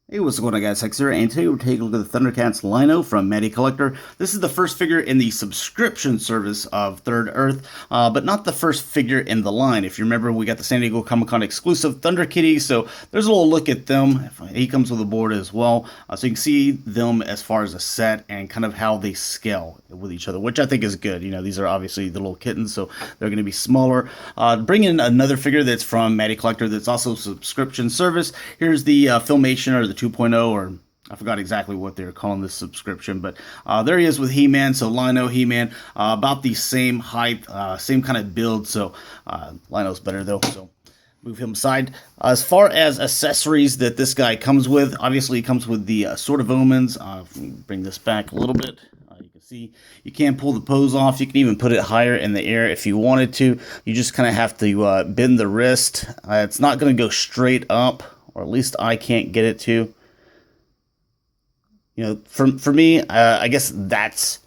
Hey, what's going on, guys? Accessory, and today we're taking a look at the Thundercats Liono from Mattycollector. This is the first figure in the subscription service of Third Earth, but not the first figure in the line. If you remember, we got the San Diego Comic-Con exclusive Thunder Kitty, so there's a little look at them. He comes with a board as well, so you can see them as far as a set and kind of how they scale with each other, which I think is good. You know, these are obviously the little kittens, so they're going to be smaller. Bring in another figure that's from Mattycollector that's also subscription service. Here's the Filmation or the 2.0, or I forgot exactly what they're calling this subscription, but there he is with He-Man. So Liono, He-Man, about the same height, same kind of build. So Liono's better though. So move him aside. As far as accessories that this guy comes with, obviously he comes with the Sword of Omens. Bring this back a little bit. You can see you can pull the pose off. You can even put it higher in the air if you wanted to. You just kind of have to bend the wrist. It's not going to go straight up, or at least I can't get it to. You know, for me, I guess that's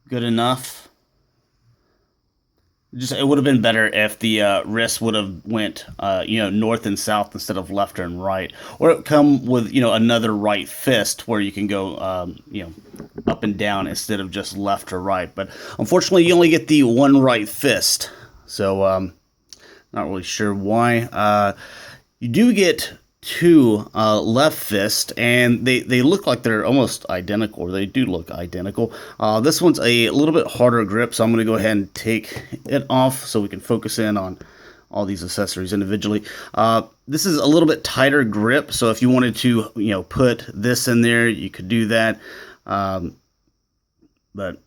good enough. Just it would have been better if the wrist would have went north and south instead of left and right, or it come with another right fist where you can go up and down instead of just left or right. But unfortunately, you only get the one right fist, so not really sure why. You do get two left fist, and they look like they're almost identical, or they do look identical. This one's a little bit harder grip, so I'm going to go ahead and take it off so we can focus in on all these accessories individually. This is a little bit tighter grip, so if you wanted to put this in there, you could do that. But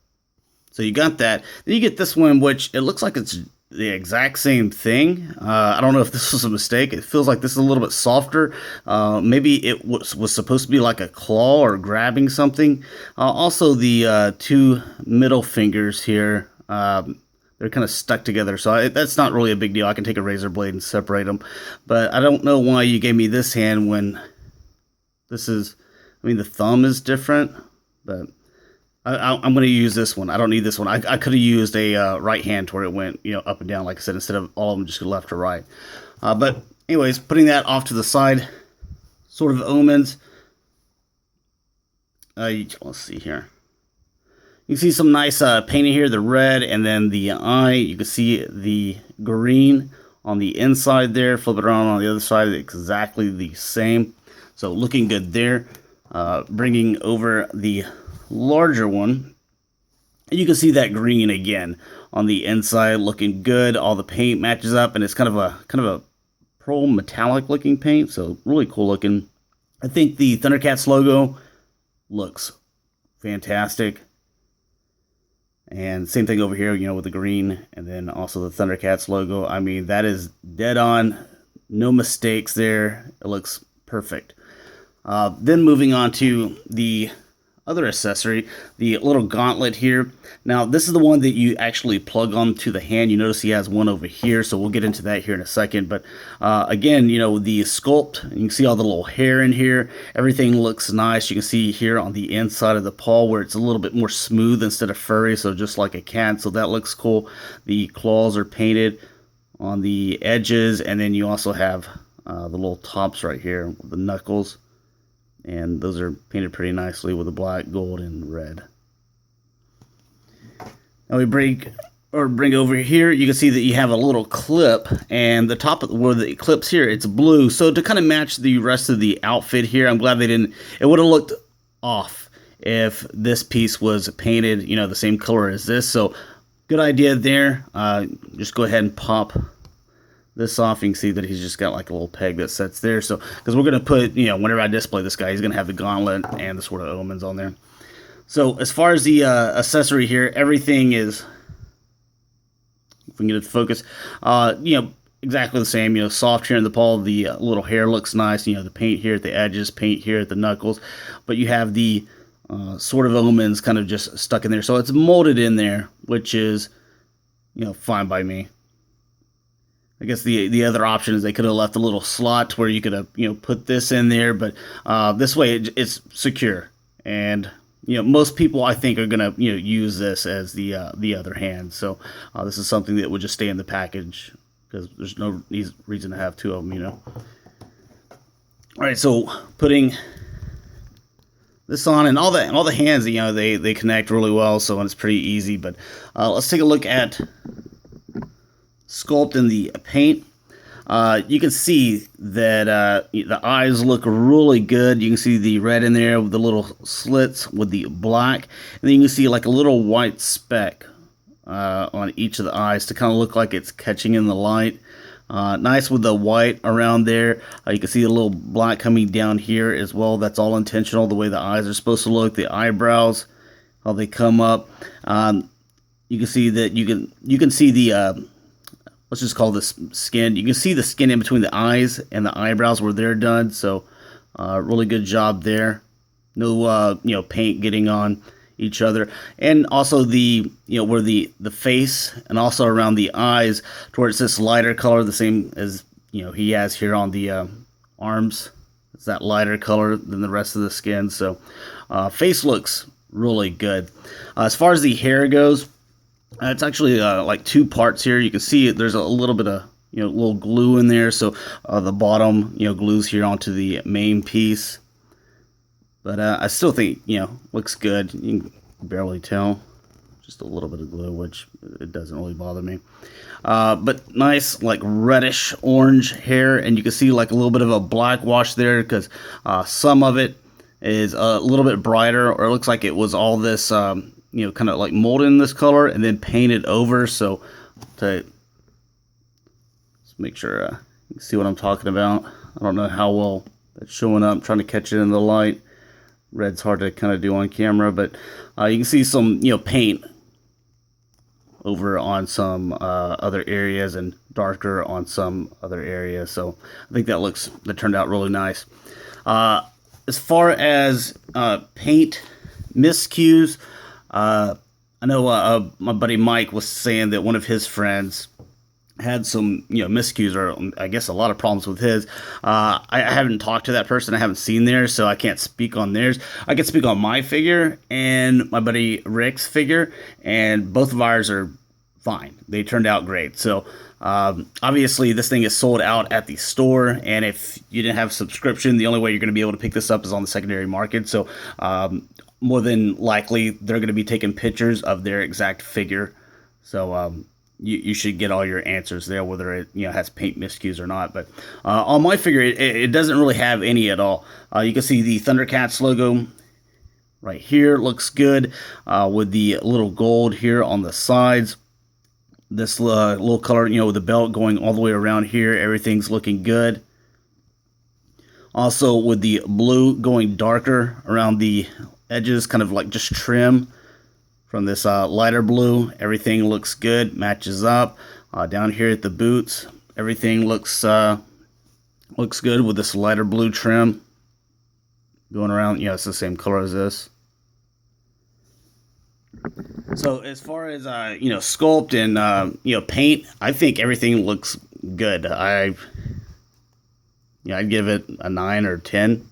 so you got that. Then you get this one, which it looks like it's the exact same thing. I don't know if this was a mistake. It feels like this is a little bit softer. Maybe it was supposed to be like a claw or grabbing something. Also, the two middle fingers here, they're kind of stuck together. So that's not really a big deal. I can take a razor blade and separate them. But I don't know why you gave me this hand when this is, I mean, the thumb is different, but I'm going to use this one. I don't need this one. I could have used a right hand where it went up and down, like I said, instead of all of them just go left or right. But anyways, putting that off to the side, Sword of Omens. Let's see here. You can see some nice painting here, the red and then the eye. You can see the green on the inside there. Flip it around on the other side, exactly the same. So looking good there. Bringing over the larger one, you can see that green again on the inside, looking good. All the paint matches up, and it's kind of a pearl metallic looking paint, so really cool looking. I think the Thundercats logo looks fantastic, and same thing over here, with the green, and then also the Thundercats logo. I mean, that is dead on, no mistakes there. It looks perfect. Then moving on to the other accessory, the little gauntlet here. Now, this is the one that you actually plug onto the hand. You notice he has one over here, so we'll get into that here in a second. But again, the sculpt, you can see all the little hair in here. Everything looks nice. You can see here on the inside of the paw where it's a little bit more smooth instead of furry, so just like a cat, so that looks cool. The claws are painted on the edges, and then you also have the little tops right here with the knuckles. And those are painted pretty nicely with the black, gold, and red. Now we bring over here, you can see that you have a little clip, and the top of where the clip's here, it's blue. So to kind of match the rest of the outfit here, I'm glad they didn't, it would have looked off if this piece was painted, the same color as this. So good idea there. Just go ahead and pop this off. You can see that he's just got like a little peg that sits there. So, because we're going to put, whenever I display this guy, he's going to have the gauntlet and the Sword of Omens on there. So, as far as the accessory here, everything is, if we can get it to focus, exactly the same. Soft here in the paw, the little hair looks nice. The paint here at the edges, paint here at the knuckles. But you have the Sword of Omens kind of just stuck in there. So, it's molded in there, which is, fine by me. I guess the other option is they could have left a little slot where you could have put this in there, but this way it's secure, and most people I think are gonna use this as the other hand. So this is something that would just stay in the package because there's no reason to have two of them. All right, so putting this on, and all the hands, you know, they connect really well, so it's pretty easy. But let's take a look at Sculpt in the paint. You can see that the eyes look really good. You can see the red in there with the little slits with the black, and then you can see like a little white speck on each of the eyes to kind of look like it's catching in the light. Nice with the white around there. You can see a little black coming down here as well. That's all intentional, the way the eyes are supposed to look. The eyebrows, how they come up. You can see that you can see the let's just call this skin. You can see the skin in between the eyes and the eyebrows where they're done. So really good job there. No you know, paint getting on each other, and also the, you know, where the face and also around the eyes towards this lighter color, the same as, you know, he has here on the arms. It's that lighter color than the rest of the skin. So face looks really good. As far as the hair goes, it's actually like two parts here. You can see there's a little bit of, you know, little glue in there, so the bottom, you know, glues here onto the main piece. But I still think, you know, looks good. You can barely tell. Just a little bit of glue, which it doesn't really bother me. But nice, like reddish orange hair, and you can see like a little bit of a black wash there because some of it is a little bit brighter, or it looks like it was all this, you know, kind of like molded in this color and then painted over. So to make sure you can see what I'm talking about. I don't know how well that's showing up. I'm trying to catch it in the light. Red's hard to kind of do on camera, but you can see some, you know, paint over on some other areas and darker on some other areas. So I think that turned out really nice. As far as paint miscues, I know my buddy Mike was saying that one of his friends had some, you know, miscues, or I guess a lot of problems with his. I haven't talked to that person. I haven't seen theirs, so I can't speak on theirs. I can speak on my figure and my buddy Rick's figure, and both of ours are fine. They turned out great. So obviously this thing is sold out at the store, and if you didn't have a subscription, the only way you're going to be able to pick this up is on the secondary market. So more than likely they're going to be taking pictures of their exact figure. So you should get all your answers there, whether it, you know, has paint miscues or not. But on my figure, it doesn't really have any at all. You can see the Thundercats logo right here. Looks good with the little gold here on the sides. This little color, you know, with the belt going all the way around here. Everything's looking good. Also with the blue going darker around the edges, kind of like just trim from this lighter blue. Everything looks good, matches up. Down here at the boots, everything looks good with this lighter blue trim going around. Yeah, it's the same color as this. So as far as you know, sculpt and you know, paint, I think everything looks good. I'd give it a 9 or 10.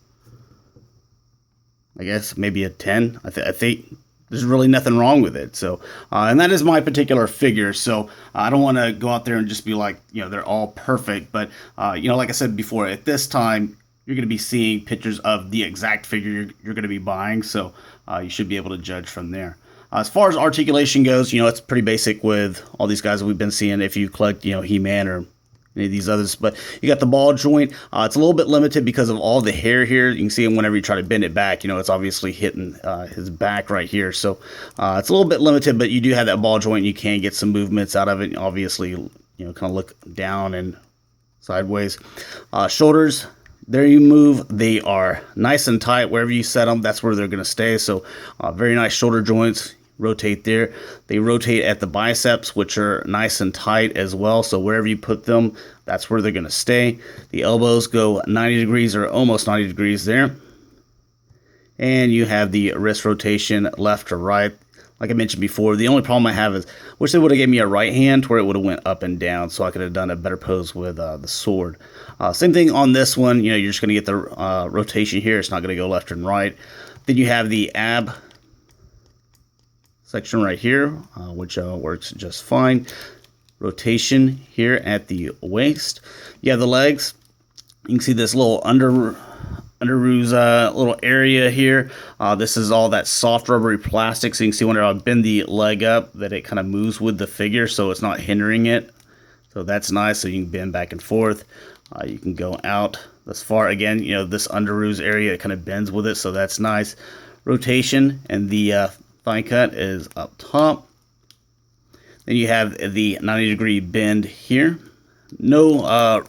I guess maybe a 10. I think there's really nothing wrong with it. So, and that is my particular figure. So I don't want to go out there and just be like, you know, they're all perfect. But, you know, like I said before, at this time, you're going to be seeing pictures of the exact figure you're going to be buying. So you should be able to judge from there. As far as articulation goes, you know, it's pretty basic with all these guys that we've been seeing. If you collect, you know, He-Man or any of these others, but you got the ball joint. It's a little bit limited because of all the hair here. You can see him whenever you try to bend it back, you know, it's obviously hitting his back right here. So it's a little bit limited, but you do have that ball joint. You can get some movements out of it. Obviously, you know, kind of look down and sideways. Shoulders, there you move. They are nice and tight. Wherever you set them, that's where they're going to stay. So very nice shoulder joints. Rotate there. They rotate at the biceps, which are nice and tight as well. So wherever you put them, that's where they're going to stay. The elbows go 90 degrees or almost 90 degrees there. And you have the wrist rotation left to right. Like I mentioned before, the only problem I have is wish they would have gave me a right hand where it would have went up and down, so I could have done a better pose with the sword. Same thing on this one. You know, you're just going to get the rotation here. It's not going to go left and right. Then you have the ab section right here, which works just fine. Rotation here at the waist. You have the legs. You can see this little under underoos little area here. This is all that soft rubbery plastic, so you can see whenever I bend the leg up that it kind of moves with the figure, so it's not hindering it. So that's nice, so you can bend back and forth. You can go out this far. Again, you know, this underoos area, it kind of bends with it, so that's nice. Rotation, and the thigh cut is up top. Then you have the 90-degree bend here. No,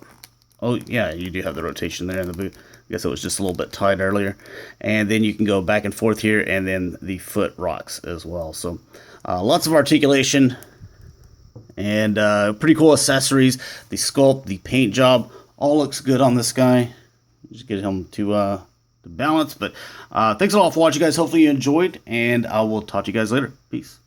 oh yeah, you do have the rotation there in the boot. I guess it was just a little bit tight earlier. And then you can go back and forth here, and then the foot rocks as well. So lots of articulation and pretty cool accessories. The sculpt, the paint job, all looks good on this guy. Just get him to balance. But thanks a lot for watching, guys. Hopefully you enjoyed, and I will talk to you guys later. Peace.